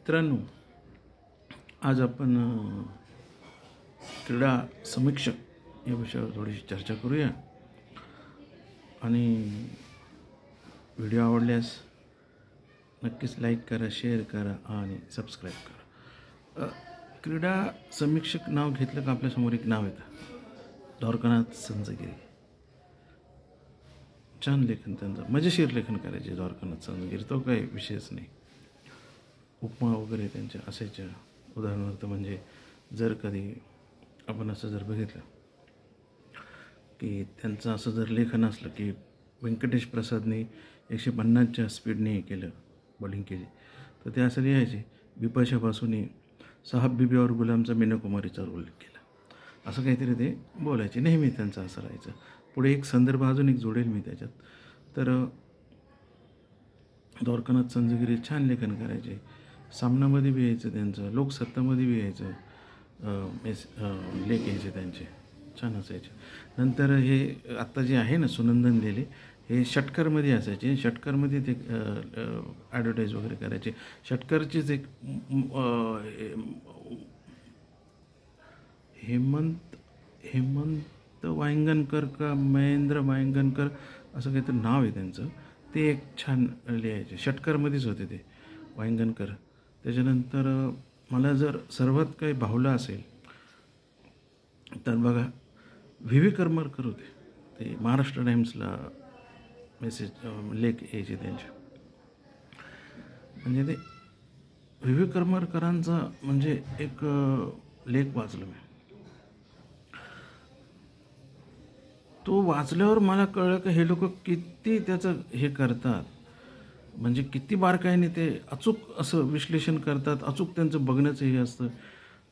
मित्रांनो, आज आपण क्रीडा समीक्षक या विषयावर थोडीशी चर्चा करूया. आणि व्हिडिओ आवडल्यास नक्कीच लाईक करा, शेअर करा आणि सबस्क्राईब करा. क्रीडा समीक्षक नाव घेतलं का आपल्यासमोर एक नाव येतं, द्वारकानाथ संजगिरी. छान लेखन त्यांचं, मजेशीर लेखन करायचे द्वारकानाथ संजगिरी, तो काही विषयच नाही. उपमा वगैरे त्यांच्या असायच्या. उदाहरणार्थ म्हणजे जर कधी आपण असं जर बघितलं की त्यांचं असं जर लेखन असलं की व्यंकटेश प्रसादने 150च्या स्पीडने केलं, बॉलिंग केली, तर ते असं लिहायचे, बिपाशा बासूने साहब बीबी और गुलामचा मीनाकुमारीचा रोल केला, असं काहीतरी ते बोलायचे. नेहमी त्यांचं असं राहायचं. पुढे एक संदर्भ अजून एक जोडेल मी त्याच्यात. तर द्वारकानाथ संजगिरी छान लेखन करायचे. सामनामध्ये बी यायचं त्यांचं, लोकसत्तामध्ये बी यायचं, लेख यायचे त्यांचे, छान असायचे. नंतर हे आत्ता जे आहे ना सुनंदन लेले, हे षटकरमध्ये असायचे. षटकरमध्ये ते ॲडव्हर्टाईज वगैरे करायचे. षटकरचीच एक हेमंत वायंगणकर का महेंद्र वायंगणकर असं काहीतरी नाव आहे त्यांचं, ते एक छान लिहायचे. षटकरमध्येच होते ते वायंगणकर. त्याच्यानंतर मला जर सर्वात काही भावलं असेल तर बघा, व्ही करमरकर होते. ते महाराष्ट्र टाइम्सला लेख यायचे त्यांचे. म्हणजे ते व्ही करमरकरांचा म्हणजे एक लेख वाचलो मी. तो वाचल्यावर मला कळलं की हे लोक किती त्याचं हे करतात, म्हणजे किती बारकाईने ते अचूक असं विश्लेषण करतात, अचूक त्यांचं बघण्याचं हे असतं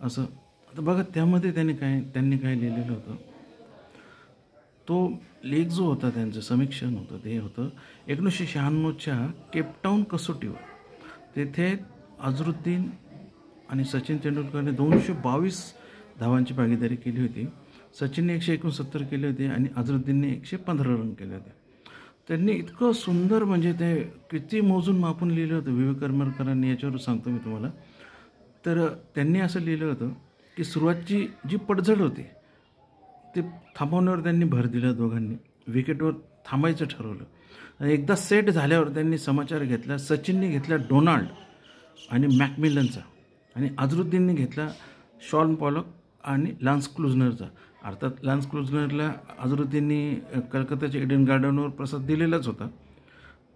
असं. आता बघा त्यामध्ये त्यांनी काय लिहिलेलं होतं. तो लेख जो होता, त्यांचं समीक्षण होतं, ते होतं 1996च्या केपटाऊन कसोटीवर. तेथे अझरुद्दीन आणि सचिन तेंडुलकरने 222 धावांची भागीदारी केली होती. सचिनने 169 केले होते आणि अझरुद्दीनने 115 रन केले होते. त्यांनी इतकं सुंदर, म्हणजे ते किती मोजून मापून लिहिलं होतं व्ही करमरकरांनी, याच्यावर सांगतो मी तुम्हाला. तर त्यांनी असं लिहिलं होतं की सुरुवातची जी पडझड होती ते थांबवण्यावर त्यांनी भर दिला. दोघांनी विकेटवर थांबायचं ठरवलं आणि एकदा सेट झाल्यावर त्यांनी समाचार घेतला. सचिनने घेतला डोनाल्ड आणि मॅकमिलनचा आणि अझरुद्दीनने घेतला शॉन पॉलक आणि लान्स क्लुझनरचा. अर्थात लान्स क्लुझनरला अझरुद्दीनने कलकत्ताच्या ईडन गार्डनवर प्रसाद दिलेलाच होता.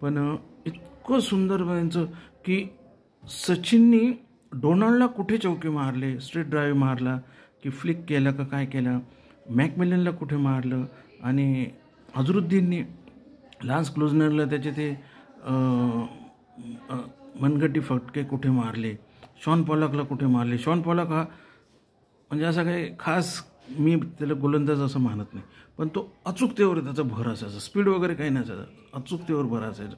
पण इतकं सुंदर त्यांचं की सचिननी डोनाल्डला कुठे चौके मारले, स्ट्रेट ड्राईव्ह मारला की फ्लिक केला का काय केला, मॅकमिलनला कुठे मारलं, आणि अझरुद्दीनने लान्स क्लुझनरला त्याचे ते मनगटी फटके कुठे मारले, शॉन पॉलकला कुठे मारले. शॉन पॉलक हा म्हणजे असा काही खास मी त्याला गोलंदाज असं मानत नाही, पण तो अचूकतेवर त्याचा भर असायचा. स्पीड वगैरे काही नसायचा, अचूकतेवर भर असायचा.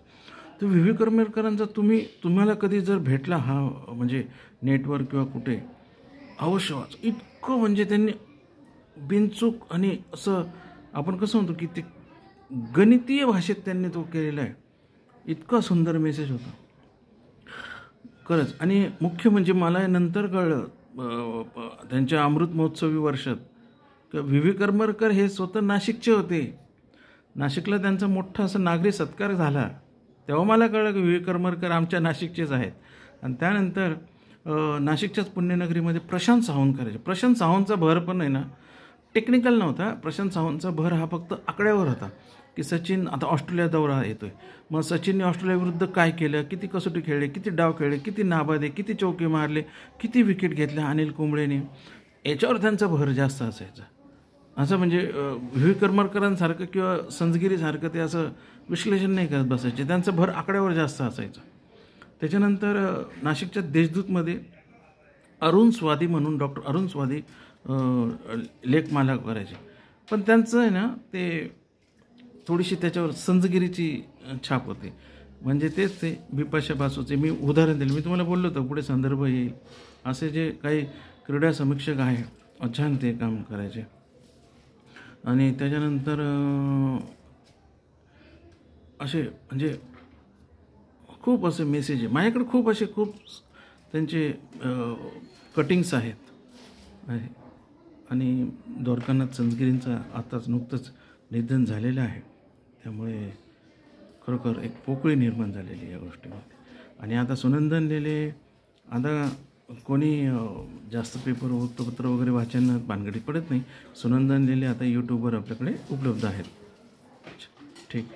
तर व्ही करमरकरांचा तुम्हाला कधी जर भेटला हा, म्हणजे नेटवर किंवा कुठे, अवश्य वाच. इतकं म्हणजे त्यांनी बिनचूक आणि असं आपण कसं म्हणतो की ते गणितीय भाषेत त्यांनी तो केलेला आहे. इतका सुंदर मेसेज होता खरंच. आणि मुख्य म्हणजे मला नंतर कळलं त्यांच्या अमृत महोत्सवी वर्षात की व्ही करमरकर हे स्वतः नाशिकचे होते. नाशिकला त्यांचा मोठा असा नागरी सत्कार झाला, तेव्हा मला कळलं की व्ही करमरकर आमच्या नाशिकचेच आहेत. आणि त्यानंतर नाशिकच्याच पुण्यनगरीमध्ये प्रशांत सावंत करायचे. प्रशांत सावंतचा भर पण आहे ना टेक्निकल नव्हता. प्रशांत सावंतचा भर हा फक्त आकड्यावर होता की सचिन आता ऑस्ट्रेलिया दौरा येतोय, मग सचिनने ऑस्ट्रेलियाविरुद्ध काय केलं, किती कसोटी खेळले, किती डाव खेळले, किती नाबादे, किती चौके मारले, किती विकेट घेतल्या अनिल कुंबळेने, याच्यावर त्यांचा भर जास्त असायचा. असं म्हणजे व्ही करमरकरांसारखं किंवा संजगिरीसारखं ते असं विश्लेषण नाही करत बसायचे. त्यांचा भर आकड्यावर जास्त असायचा. त्याच्यानंतर नाशिकच्या देशदूतमध्ये अरुण स्वादी म्हणून, डॉक्टर अरुण स्वादी लेखमाला करायचे. पण त्यांचं आहे ना ते थोडीशी त्याच्यावर संजगिरीची छाप होती. म्हणजे तेच ते बिपाशा बासूचे मी उदाहरण दिलं. मी तुम्हाला बोललो होतं पुढे संदर्भ येईल. असे जे काही क्रीडा समीक्षक आहे छान ते काम करायचे. आणि त्याच्यानंतर असे म्हणजे खूप असे मेसेज आहे माझ्याकडे, खूप त्यांचे कटिंग्स आहेत आहे. आणि द्वारकानाथ संजगिरींचं आताच नुकतंच निधन झालेलं आहे. त्यामुळे खरोखर एक पोकळी निर्माण झालेली या गोष्टीमध्ये. आणि आता सुनंदन लेले आता कोणी जास्त पेपर वृत्तपत्र वगैरे वाचन भानगडीत पडत नाही. सुनंदन लेले आता यूट्यूबवर आपल्याकडे उपलब्ध आहेत. ठीक.